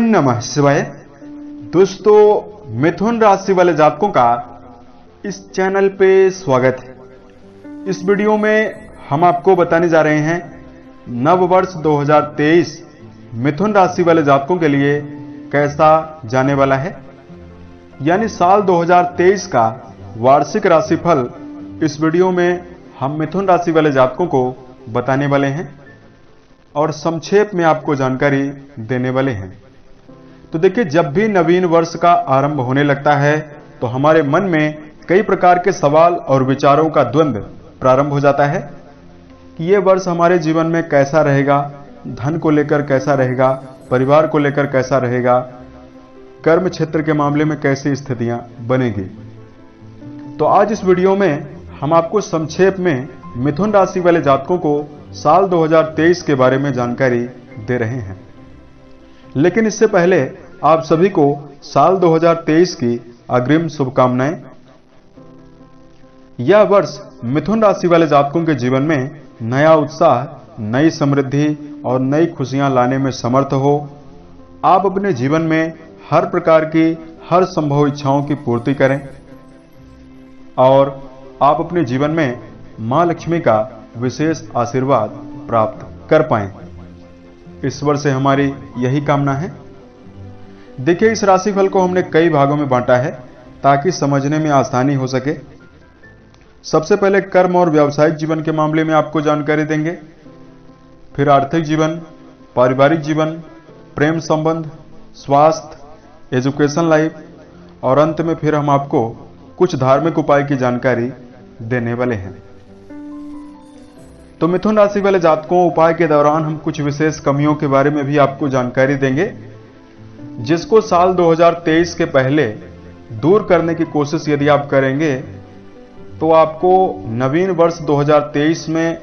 नमः शिवाय। दोस्तों, मिथुन राशि वाले जातकों का इस चैनल पे स्वागत है। इस वीडियो में हम आपको बताने जा रहे हैं नव वर्ष 2023 मिथुन राशि वाले जातकों के लिए कैसा जाने वाला है, यानी साल 2023 का वार्षिक राशिफल। इस वीडियो में हम मिथुन राशि वाले जातकों को बताने वाले हैं और संक्षेप में आपको जानकारी देने वाले हैं। तो देखिए, जब भी नवीन वर्ष का आरंभ होने लगता है तो हमारे मन में कई प्रकार के सवाल और विचारों का द्वंद्व प्रारंभ हो जाता है कि यह वर्ष हमारे जीवन में कैसा रहेगा, धन को लेकर कैसा रहेगा, परिवार को लेकर कैसा रहेगा, कर्म क्षेत्र के मामले में कैसी स्थितियां बनेगी। तो आज इस वीडियो में हम आपको संक्षेप में मिथुन राशि वाले जातकों को साल 2023 के बारे में जानकारी दे रहे हैं। लेकिन इससे पहले आप सभी को साल 2023 की अग्रिम शुभकामनाएं। यह वर्ष मिथुन राशि वाले जातकों के जीवन में नया उत्साह, नई समृद्धि और नई खुशियां लाने में समर्थ हो। आप अपने जीवन में हर प्रकार की हर संभव इच्छाओं की पूर्ति करें और आप अपने जीवन में मां लक्ष्मी का विशेष आशीर्वाद प्राप्त कर पाएं। ईश्वर से हमारी यही कामना है। देखिए, इस राशिफल को हमने कई भागों में बांटा है ताकि समझने में आसानी हो सके। सबसे पहले कर्म और व्यावसायिक जीवन के मामले में आपको जानकारी देंगे, फिर आर्थिक जीवन, पारिवारिक जीवन, प्रेम संबंध, स्वास्थ्य, एजुकेशन लाइफ और अंत में फिर हम आपको कुछ धार्मिक उपाय की जानकारी देने वाले हैं। तो मिथुन राशि वाले जातकों, उपाय के दौरान हम कुछ विशेष कमियों के बारे में भी आपको जानकारी देंगे, जिसको साल 2023 के पहले दूर करने की कोशिश यदि आप करेंगे तो आपको नवीन वर्ष 2023 में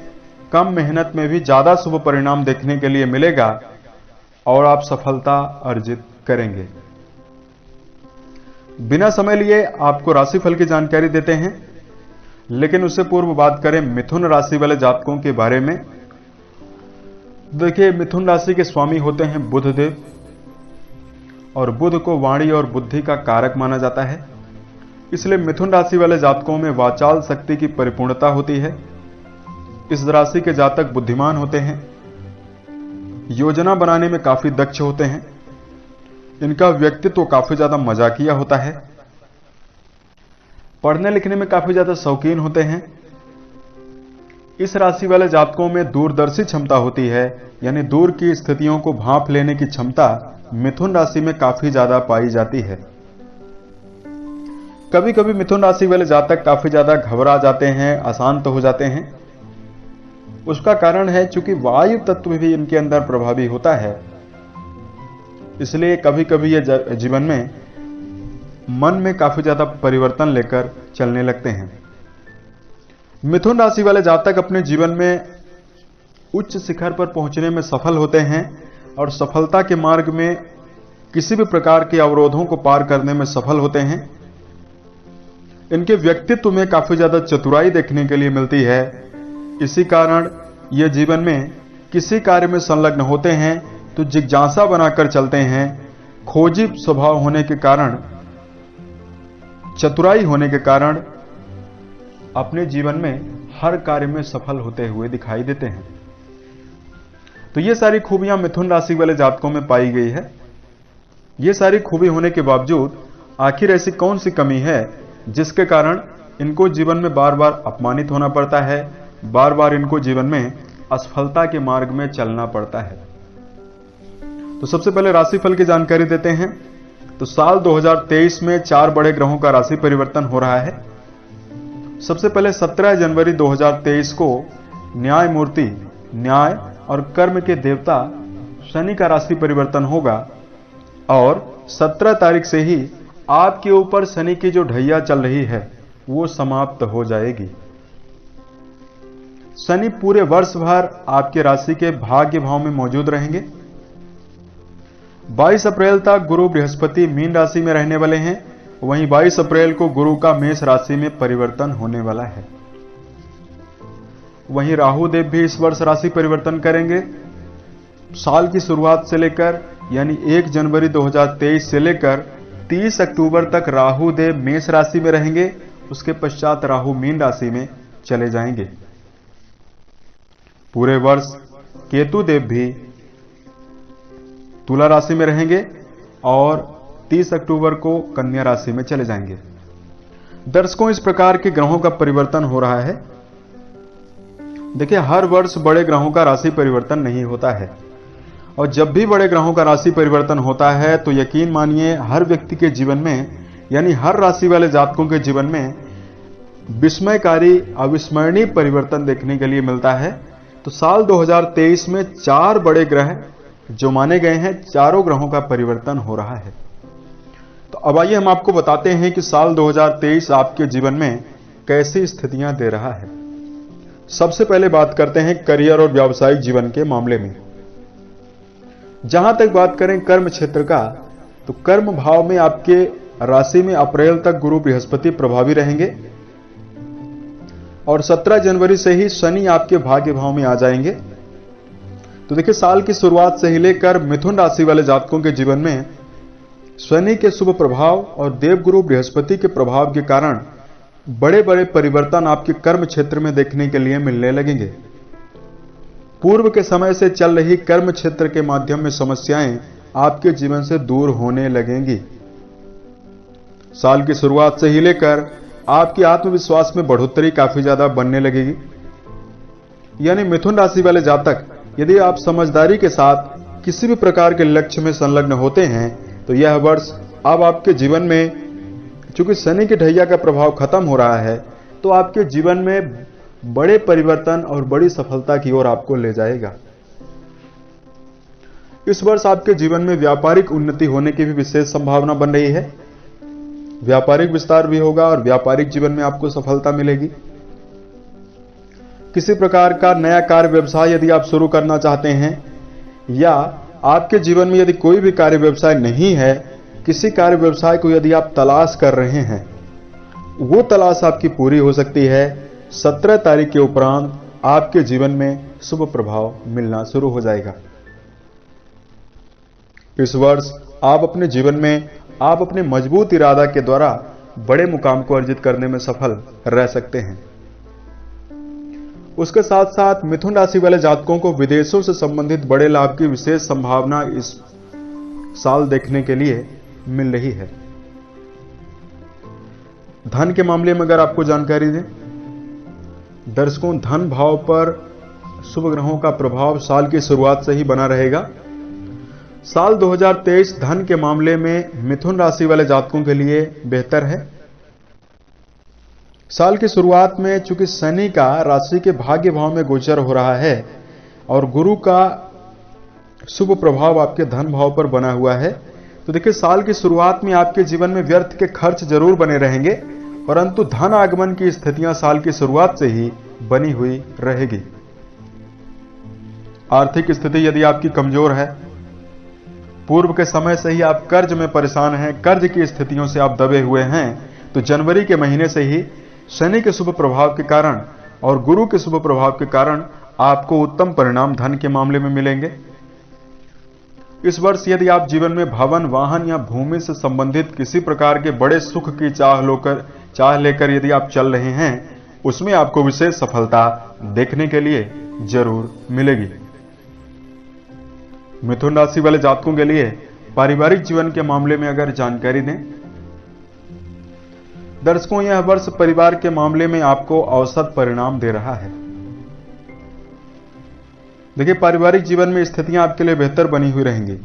कम मेहनत में भी ज्यादा शुभ परिणाम देखने के लिए मिलेगा और आप सफलता अर्जित करेंगे। बिना समय लिए आपको राशिफल की जानकारी देते हैं, लेकिन उससे पूर्व बात करें मिथुन राशि वाले जातकों के बारे में। देखिए, मिथुन राशि के स्वामी होते हैं बुध देव और बुध को वाणी और बुद्धि का कारक माना जाता है। इसलिए मिथुन राशि वाले जातकों में वाचाल शक्ति की परिपूर्णता होती है। इस राशि के जातक बुद्धिमान होते हैं, योजना बनाने में काफी दक्ष होते हैं, इनका व्यक्तित्व काफी ज्यादा मजाकिया होता है, पढ़ने लिखने में काफी ज्यादा शौकीन होते हैं। इस राशि वाले जातकों में दूरदर्शी क्षमता होती है, यानी दूर की स्थितियों को भांप लेने की क्षमता मिथुन राशि में काफी ज्यादा पाई जाती है। कभी कभी मिथुन राशि वाले जातक काफी ज्यादा घबरा जाते हैं, अशांत हो जाते हैं। उसका कारण है चूंकि वायु तत्व भी इनके अंदर प्रभावी होता है, इसलिए कभी कभी ये जीवन में मन में काफी ज्यादा परिवर्तन लेकर चलने लगते हैं। मिथुन राशि वाले जातक अपने जीवन में उच्च शिखर पर पहुंचने में सफल होते हैं और सफलता के मार्ग में किसी भी प्रकार के अवरोधों को पार करने में सफल होते हैं। इनके व्यक्तित्व में काफी ज्यादा चतुराई देखने के लिए मिलती है। इसी कारण ये जीवन में किसी कार्य में संलग्न होते हैं तो जिज्ञासा बनाकर चलते हैं। खोजी स्वभाव होने के कारण, चतुराई होने के कारण अपने जीवन में हर कार्य में सफल होते हुए दिखाई देते हैं। तो ये सारी खूबियां मिथुन राशि वाले जातकों में पाई गई है। ये सारी खूबी होने के बावजूद आखिर ऐसी कौन सी कमी है जिसके कारण इनको जीवन में बार बार अपमानित होना पड़ता है, बार बार इनको जीवन में असफलता के मार्ग में चलना पड़ता है। तो सबसे पहले राशिफल की जानकारी देते हैं। तो साल 2023 में 4 बड़े ग्रहों का राशि परिवर्तन हो रहा है। सबसे पहले 17 जनवरी 2023 को न्याय मूर्ति, न्याय और कर्म के देवता शनि का राशि परिवर्तन होगा और 17 तारीख से ही आपके ऊपर शनि की जो ढैया चल रही है वो समाप्त हो जाएगी। शनि पूरे वर्ष भर आपके राशि के भाग्य भाव में मौजूद रहेंगे। 22 अप्रैल तक गुरु बृहस्पति मीन राशि में रहने वाले हैं। वहीं 22 अप्रैल को गुरु का मेष राशि में परिवर्तन होने वाला है। वहीं राहु देव भी इस वर्ष राशि परिवर्तन करेंगे। साल की शुरुआत से लेकर यानी 1 जनवरी 2023 से लेकर 30 अक्टूबर तक राहु देव मेष राशि में रहेंगे। उसके पश्चात राहु मीन राशि में चले जाएंगे। पूरे वर्ष केतु देव भी तुला राशि में रहेंगे और 30 अक्टूबर को कन्या राशि में चले जाएंगे। दर्शकों, इस प्रकार के ग्रहों का परिवर्तन हो रहा है। देखिए, हर वर्ष बड़े ग्रहों का राशि परिवर्तन नहीं होता है, और जब भी बड़े ग्रहों का राशि परिवर्तन होता है तो यकीन मानिए हर व्यक्ति के जीवन में, यानी हर राशि वाले जातकों के जीवन में विस्मयकारी अविस्मरणीय परिवर्तन देखने के लिए मिलता है। तो साल 2023 में 4 बड़े ग्रह जो माने गए हैं, चारों ग्रहों का परिवर्तन हो रहा है। तो अब आइए हम आपको बताते हैं कि साल 2023 आपके जीवन में कैसी स्थितियां दे रहा है। सबसे पहले बात करते हैं करियर और व्यावसायिक जीवन के मामले में। जहां तक बात करें कर्म क्षेत्र का, तो कर्म भाव में आपके राशि में अप्रैल तक गुरु बृहस्पति प्रभावी रहेंगे और 17 जनवरी से ही शनि आपके भाग्य भाव में आ जाएंगे। तो देखिए, साल की शुरुआत से ही लेकर मिथुन राशि वाले जातकों के जीवन में शनि के शुभ प्रभाव और देवगुरु बृहस्पति के प्रभाव के कारण बड़े बड़े परिवर्तन आपके कर्म क्षेत्र में देखने के लिए मिलने लगेंगे। पूर्व के समय से चल रही कर्म क्षेत्र के माध्यम में समस्याएं आपके जीवन से दूर होने लगेंगी। साल की शुरुआत से ही लेकर आपके आत्मविश्वास में बढ़ोतरी काफी ज्यादा बनने लगेगी। यानी मिथुन राशि वाले जातक, यदि आप समझदारी के साथ किसी भी प्रकार के लक्ष्य में संलग्न होते हैं तो यह वर्ष अब आपके जीवन में, चूंकि शनि के ढैया का प्रभाव खत्म हो रहा है, तो आपके जीवन में बड़े परिवर्तन और बड़ी सफलता की ओर आपको ले जाएगा। इस वर्ष आपके जीवन में व्यापारिक उन्नति होने की भी विशेष संभावना बन रही है। व्यापारिक विस्तार भी होगा और व्यापारिक जीवन में आपको सफलता मिलेगी। किसी प्रकार का नया कार्य व्यवसाय यदि आप शुरू करना चाहते हैं, या आपके जीवन में यदि कोई भी कार्य व्यवसाय नहीं है, किसी कार्य व्यवसाय को यदि आप तलाश कर रहे हैं, वो तलाश आपकी पूरी हो सकती है। 17 तारीख के उपरांत आपके जीवन में शुभ प्रभाव मिलना शुरू हो जाएगा। इस वर्ष आप अपने जीवन में आप अपने मजबूत इरादा के द्वारा बड़े मुकाम को अर्जित करने में सफल रह सकते हैं। उसके साथ साथ मिथुन राशि वाले जातकों को विदेशों से संबंधित बड़े लाभ की विशेष संभावना इस साल देखने के लिए मिल रही है। धन के मामले में अगर आपको जानकारी दें, दर्शकों, धन भाव पर शुभ ग्रहों का प्रभाव साल की शुरुआत से ही बना रहेगा। साल 2023 धन के मामले में मिथुन राशि वाले जातकों के लिए बेहतर है। साल की शुरुआत में चूंकि शनि का राशि के भाग्य भाव में गोचर हो रहा है और गुरु का शुभ प्रभाव आपके धन भाव पर बना हुआ है, तो देखिए, साल की शुरुआत में आपके जीवन में व्यर्थ के खर्च जरूर बने रहेंगे, परंतु धन आगमन की स्थितियां साल की शुरुआत से ही बनी हुई रहेगी। आर्थिक स्थिति यदि आपकी कमजोर है, पूर्व के समय से ही आप कर्ज में परेशान हैं, कर्ज की स्थितियों से आप दबे हुए हैं, तो जनवरी के महीने से ही शनि के शुभ प्रभाव के कारण और गुरु के शुभ प्रभाव के कारण आपको उत्तम परिणाम धन के मामले में मिलेंगे। इस वर्ष यदि आप जीवन में भवन, वाहन या भूमि से संबंधित किसी प्रकार के बड़े सुख की चाह लेकर यदि आप चल रहे हैं, उसमें आपको विशेष सफलता देखने के लिए जरूर मिलेगी। मिथुन राशि वाले जातकों के लिए पारिवारिक जीवन के मामले में अगर जानकारी दें, दर्शकों, यह वर्ष परिवार के मामले में आपको औसत परिणाम दे रहा है। देखिए, पारिवारिक जीवन में स्थितियां आपके लिए बेहतर बनी हुई रहेंगी,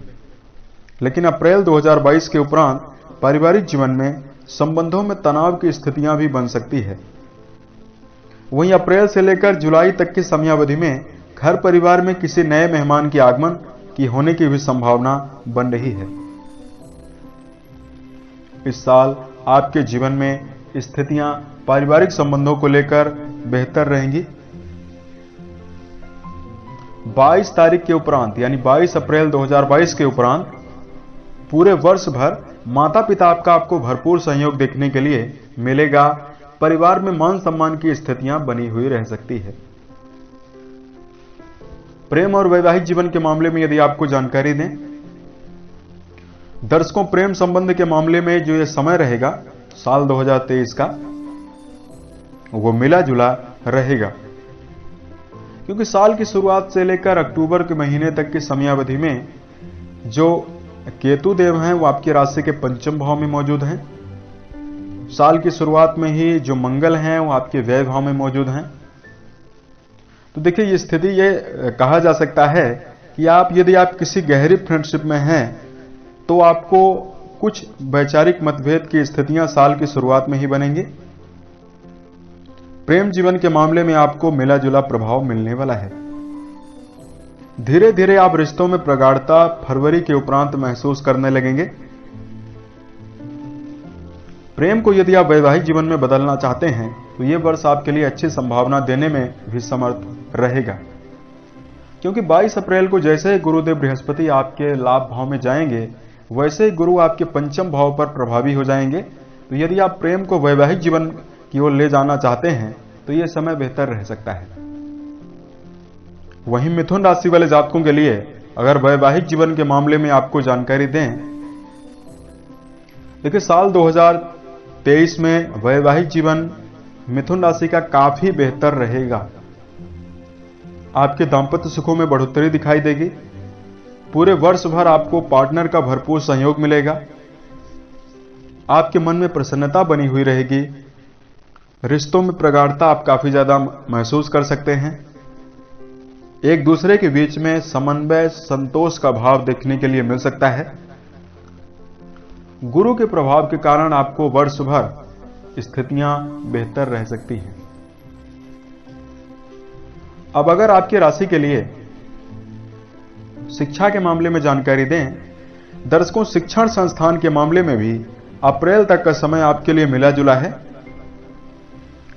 लेकिन अप्रैल 2022 के उपरांत पारिवारिक जीवन में संबंधों में तनाव की स्थितियां भी बन सकती है। वहीं अप्रैल से लेकर जुलाई तक की समयावधि में घर परिवार में किसी नए मेहमान के आगमन की होने की भी संभावना बन रही है। इस साल आपके जीवन में स्थितियां पारिवारिक संबंधों को लेकर बेहतर रहेंगी। 22 तारीख के उपरांत, यानी 22 अप्रैल 2022 के उपरांत पूरे वर्ष भर माता पिता आपको भरपूर सहयोग देखने के लिए मिलेगा। परिवार में मान सम्मान की स्थितियां बनी हुई रह सकती है। प्रेम और वैवाहिक जीवन के मामले में यदि आपको जानकारी दें, दर्शकों, प्रेम संबंध के मामले में जो ये समय रहेगा साल 2023 का, वो मिला जुला रहेगा, क्योंकि साल की शुरुआत से लेकर अक्टूबर के महीने तक की समयावधि में जो केतु देव हैं वो आपकी राशि के पंचम भाव में मौजूद हैं। साल की शुरुआत में ही जो मंगल हैं वो आपके व्यय भाव में मौजूद हैं। तो देखिए, ये स्थिति ये कहा जा सकता है कि यदि आप किसी गहरी फ्रेंडशिप में हैं तो आपको कुछ वैचारिक मतभेद की स्थितियां साल की शुरुआत में ही बनेंगी। प्रेम जीवन के मामले में आपको मिला जुला प्रभाव मिलने वाला है। धीरे धीरे आप रिश्तों में प्रगाढ़ता फरवरी के उपरांत महसूस करने लगेंगे। प्रेम को यदि आप वैवाहिक जीवन में बदलना चाहते हैं तो यह वर्ष आपके लिए अच्छी संभावना देने में भी समर्थ रहेगा, क्योंकि 22 अप्रैल को जैसे ही गुरुदेव बृहस्पति आपके लाभ भाव में जाएंगे वैसे ही गुरु आपके पंचम भाव पर प्रभावी हो जाएंगे। तो यदि आप प्रेम को वैवाहिक जीवन की ओर ले जाना चाहते हैं तो यह समय बेहतर रह सकता है। वहीं मिथुन राशि वाले जातकों के लिए अगर वैवाहिक जीवन के मामले में आपको जानकारी दें, देखिए साल 2023 में वैवाहिक जीवन मिथुन राशि का काफी बेहतर रहेगा। आपके दांपत्य सुखों में बढ़ोतरी दिखाई देगी। पूरे वर्ष भर आपको पार्टनर का भरपूर सहयोग मिलेगा। आपके मन में प्रसन्नता बनी हुई रहेगी। रिश्तों में प्रगाढ़ता आप काफी ज्यादा महसूस कर सकते हैं। एक दूसरे के बीच में समन्वय, संतोष का भाव देखने के लिए मिल सकता है। गुरु के प्रभाव के कारण आपको वर्ष भर स्थितियां बेहतर रह सकती हैं। अब अगर आपकी राशि के लिए शिक्षा के मामले में जानकारी दें, दर्शकों, शिक्षण संस्थान के मामले में भी अप्रैल तक का समय आपके लिए मिला जुला है।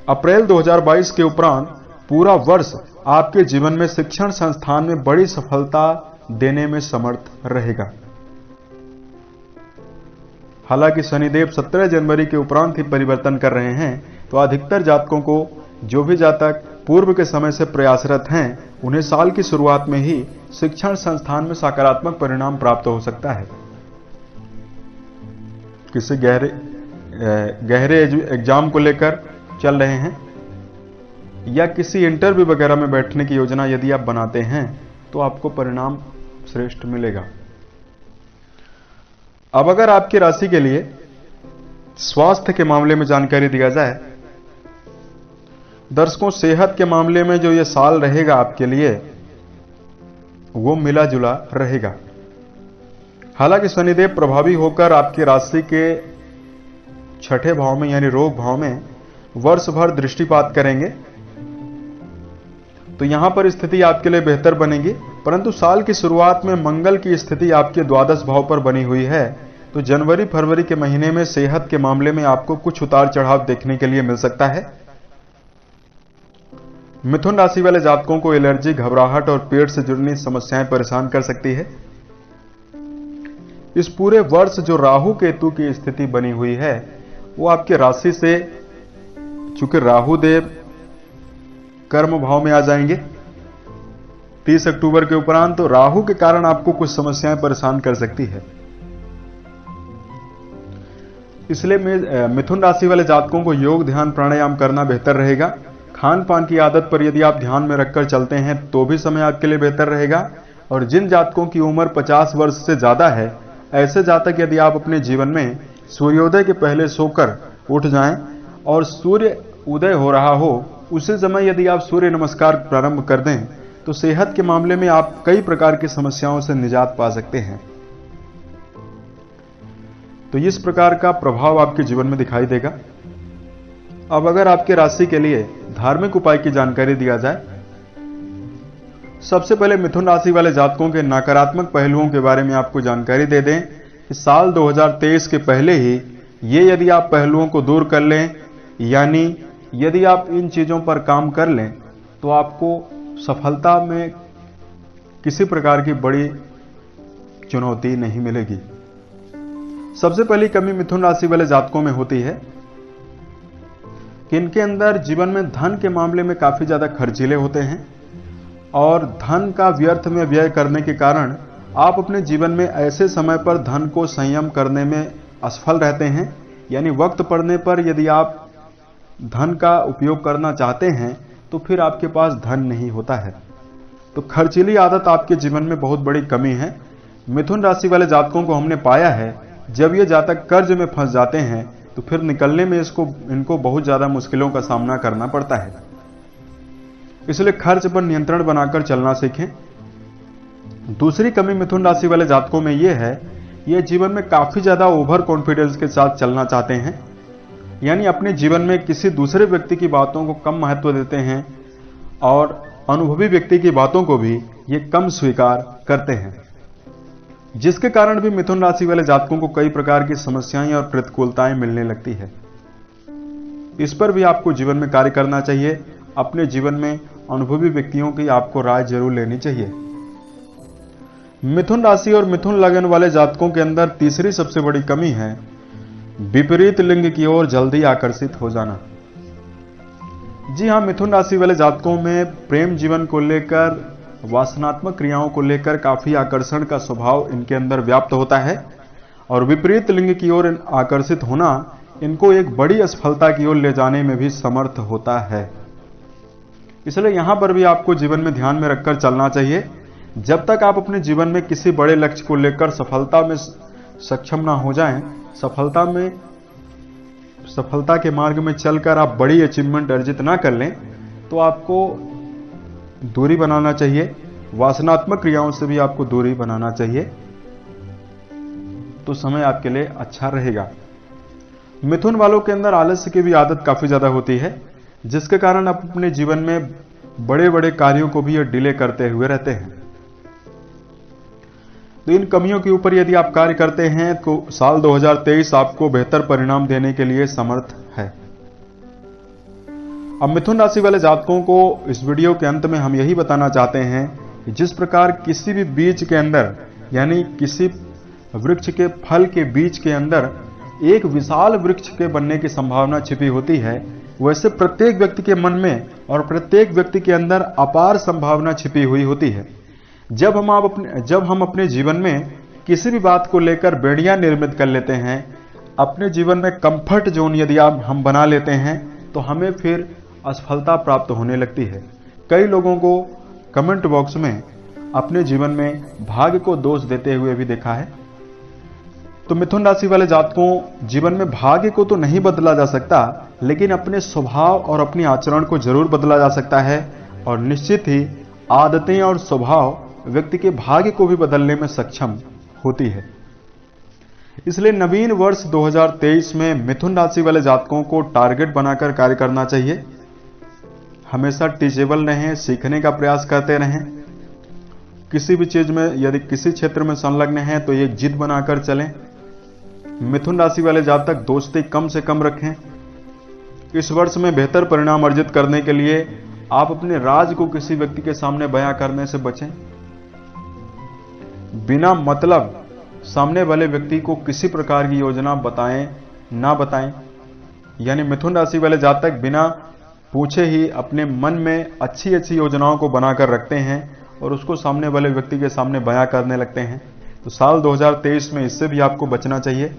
अप्रैल 2022 के उपरांत पूरा वर्ष आपके जीवन में शिक्षण संस्थान में बड़ी सफलता देने में समर्थ रहेगा। हालांकि शनिदेव 17 जनवरी के उपरांत ही परिवर्तन कर रहे हैं, तो अधिकतर जातकों को, जो भी जातक पूर्व के समय से प्रयासरत हैं, उन्हें साल की शुरुआत में ही शिक्षण संस्थान में सकारात्मक परिणाम प्राप्त हो सकता है। किसी गहरे एग्जाम को लेकर चल रहे हैं या किसी इंटरव्यू वगैरह में बैठने की योजना यदि आप बनाते हैं तो आपको परिणाम श्रेष्ठ मिलेगा। अब अगर आपकी राशि के लिए स्वास्थ्य के मामले में जानकारी दिया जाए, दर्शकों, सेहत के मामले में जो ये साल रहेगा आपके लिए वो मिला जुला रहेगा। हालांकि शनिदेव प्रभावी होकर आपकी राशि के छठे भाव में यानी रोग भाव में वर्ष भर दृष्टिपात करेंगे, तो यहां पर स्थिति आपके लिए बेहतर बनेगी। परंतु साल की शुरुआत में मंगल की स्थिति आपके द्वादश भाव पर बनी हुई है, तो जनवरी फरवरी के महीने में सेहत के मामले में आपको कुछ उतार चढ़ाव देखने के लिए मिल सकता है। मिथुन राशि वाले जातकों को एलर्जी, घबराहट और पेट से जुड़नी समस्याएं परेशान कर सकती है। इस पूरे वर्ष जो राहु केतु की स्थिति बनी हुई है वो आपके राशि से, चूंकि राहु देव कर्म भाव में आ जाएंगे 30 अक्टूबर के उपरांत, तो राहु के कारण आपको कुछ समस्याएं परेशान कर सकती है। इसलिए मिथुन राशि वाले जातकों को योग, ध्यान, प्राणायाम करना बेहतर रहेगा। खान पान की आदत पर यदि आप ध्यान में रखकर चलते हैं तो भी समय आपके लिए बेहतर रहेगा। और जिन जातकों की उम्र 50 वर्ष से ज्यादा है, ऐसे जातक यदि आप अपने जीवन में सूर्योदय के पहले सोकर उठ जाएं और सूर्य उदय हो रहा हो उसी समय यदि आप सूर्य नमस्कार प्रारंभ कर दें तो सेहत के मामले में आप कई प्रकार की समस्याओं से निजात पा सकते हैं। तो इस प्रकार का प्रभाव आपके जीवन में दिखाई देगा। अब अगर आपके राशि के लिए धार्मिक उपाय की जानकारी दिया जाए, सबसे पहले मिथुन राशि वाले जातकों के नकारात्मक पहलुओं के बारे में आपको जानकारी दे दें कि साल 2023 के पहले ही ये यदि आप पहलुओं को दूर कर लें, यानी यदि आप इन चीजों पर काम कर लें तो आपको सफलता में किसी प्रकार की बड़ी चुनौती नहीं मिलेगी। सबसे पहली कमी मिथुन राशि वाले जातकों में होती है कि इनके अंदर जीवन में धन के मामले में काफी ज्यादा खर्चीले होते हैं और धन का व्यर्थ में व्यय करने के कारण आप अपने जीवन में ऐसे समय पर धन को संयम करने में असफल रहते हैं, यानी वक्त पड़ने पर यदि आप धन का उपयोग करना चाहते हैं तो फिर आपके पास धन नहीं होता है। तो खर्चीली आदत आपके जीवन में बहुत बड़ी कमी है। मिथुन राशि वाले जातकों को हमने पाया है, जब ये जातक कर्ज में फंस जाते हैं तो फिर निकलने में इनको बहुत ज्यादा मुश्किलों का सामना करना पड़ता है। इसलिए खर्च पर नियंत्रण बनाकर चलना सीखें। दूसरी कमी मिथुन राशि वाले जातकों में यह है, ये जीवन में काफी ज्यादा ओवर कॉन्फिडेंस के साथ चलना चाहते हैं, यानी अपने जीवन में किसी दूसरे व्यक्ति की बातों को कम महत्व देते हैं और अनुभवी व्यक्ति की बातों को भी ये कम स्वीकार करते हैं, जिसके कारण भी मिथुन राशि वाले जातकों को कई प्रकार की समस्याएं और प्रतिकूलताएं मिलने लगती है। इस पर भी आपको जीवन में कार्य करना चाहिए। अपने जीवन में अनुभवी व्यक्तियों की आपको राय जरूर लेनी चाहिए। मिथुन राशि और मिथुन लगन वाले जातकों के अंदर तीसरी सबसे बड़ी कमी है विपरीत लिंग की ओर जल्दी आकर्षित हो जाना। जी हां, मिथुन राशि वाले जातकों में प्रेम जीवन को लेकर, वासनात्मक क्रियाओं को लेकर काफी आकर्षण का स्वभाव इनके अंदर व्याप्त होता है और विपरीत लिंग की ओर आकर्षित होना इनको एक बड़ी असफलता की ओर ले जाने में भी समर्थ होता है। इसलिए यहां पर भी आपको जीवन में ध्यान में रखकर चलना चाहिए। जब तक आप अपने जीवन में किसी बड़े लक्ष्य को लेकर सफलता में सक्षम ना हो जाएं, सफलता के मार्ग में चलकर आप बड़ी अचीवमेंट अर्जित ना कर लें, तो आपको दूरी बनाना चाहिए। वासनात्मक क्रियाओं से भी आपको दूरी बनाना चाहिए, तो समय आपके लिए अच्छा रहेगा। मिथुन वालों के अंदर आलस्य की भी आदत काफी ज्यादा होती है, जिसके कारण आप अपने जीवन में बड़े बड़े कार्यों को भी ये डिले करते हुए रहते हैं। तो इन कमियों के ऊपर यदि आप कार्य करते हैं तो साल 2023 आपको बेहतर परिणाम देने के लिए समर्थ है। अब मिथुन राशि वाले जातकों को इस वीडियो के अंत में हम यही बताना चाहते हैं कि जिस प्रकार किसी भी बीज के अंदर, यानी किसी वृक्ष के फल के बीज के अंदर एक विशाल वृक्ष के बनने की संभावना छिपी होती है, वैसे प्रत्येक व्यक्ति के मन में और प्रत्येक व्यक्ति के अंदर अपार संभावना छिपी हुई होती है। जब हम अपने जीवन में किसी भी बात को लेकर बेड़ियां निर्मित कर लेते हैं, अपने जीवन में कंफर्ट जोन यदि हम बना लेते हैं, तो हमें फिर असफलता प्राप्त होने लगती है। कई लोगों को कमेंट बॉक्स में अपने जीवन में भाग्य को दोष देते हुए भी देखा है। तो मिथुन राशि वाले जातकों, जीवन में भाग्य को तो नहीं बदला जा सकता, लेकिन अपने स्वभाव और अपने आचरण को जरूर बदला जा सकता है और निश्चित ही आदतें और स्वभाव व्यक्ति के भाग्य को भी बदलने में सक्षम होती है। इसलिए नवीन वर्ष 2023 में मिथुन राशि वाले जातकों को टारगेट बनाकर कार्य करना चाहिए। हमेशा टीचेबल रहें, सीखने का प्रयास करते रहें। किसी भी चीज में यदि किसी क्षेत्र में संलग्न हैं तो एक जिद बनाकर चलें। मिथुन राशि वाले जातक दोस्ती कम से कम रखें। इस वर्ष में बेहतर परिणाम अर्जित करने के लिए आप अपने राज को किसी व्यक्ति के सामने बयां करने से बचें। बिना मतलब सामने वाले व्यक्ति को किसी प्रकार की योजना ना बताएं। यानी मिथुन राशि वाले जातक बिना पूछे ही अपने मन में अच्छी अच्छी योजनाओं को बनाकर रखते हैं और उसको सामने वाले व्यक्ति के सामने बयां करने लगते हैं। तो साल 2023 में इससे भी आपको बचना चाहिए।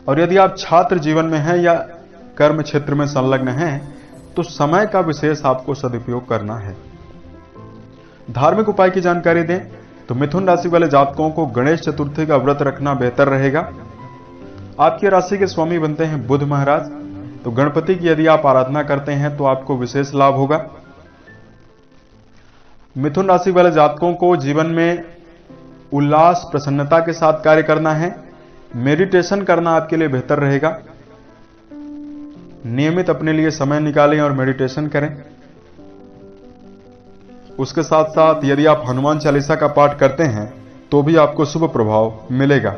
और यदि आप छात्र जीवन में हैं या कर्म क्षेत्र में संलग्न हैं, तो समय का विशेष आपको सदुपयोग करना है। धार्मिक उपाय की जानकारी दें तो मिथुन राशि वाले जातकों को गणेश चतुर्थी का व्रत रखना बेहतर रहेगा। आपकी राशि के स्वामी बनते हैं बुध महाराज, तो गणपति की यदि आप आराधना करते हैं तो आपको विशेष लाभ होगा। मिथुन राशि वाले जातकों को जीवन में उल्लास, प्रसन्नता के साथ कार्य करना है। मेडिटेशन करना आपके लिए बेहतर रहेगा। नियमित अपने लिए समय निकालें और मेडिटेशन करें। उसके साथ साथ यदि आप हनुमान चालीसा का पाठ करते हैं तो भी आपको शुभ प्रभाव मिलेगा।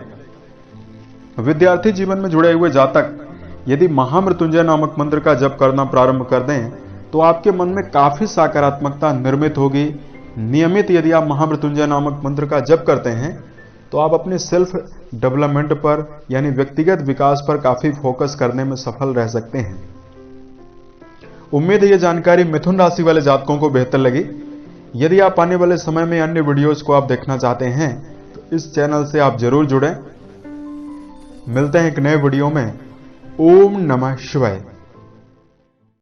विद्यार्थी जीवन में जुड़े हुए जातक यदि महामृत्युंजय नामक मंत्र का जप करना प्रारंभ कर दें तो आपके मन में काफी सकारात्मकता निर्मित होगी। नियमित यदि आप महामृत्युंजय नामक मंत्र का जप करते हैं तो आप अपने सेल्फ डेवलपमेंट पर, यानी व्यक्तिगत विकास पर काफी फोकस करने में सफल रह सकते हैं। उम्मीद है यह जानकारी मिथुन राशि वाले जातकों को बेहतर लगी। यदि आप आने वाले समय में अन्य वीडियोस को आप देखना चाहते हैं तो इस चैनल से आप जरूर जुड़ें। मिलते हैं एक नए वीडियो में। ओम नमः शिवाय।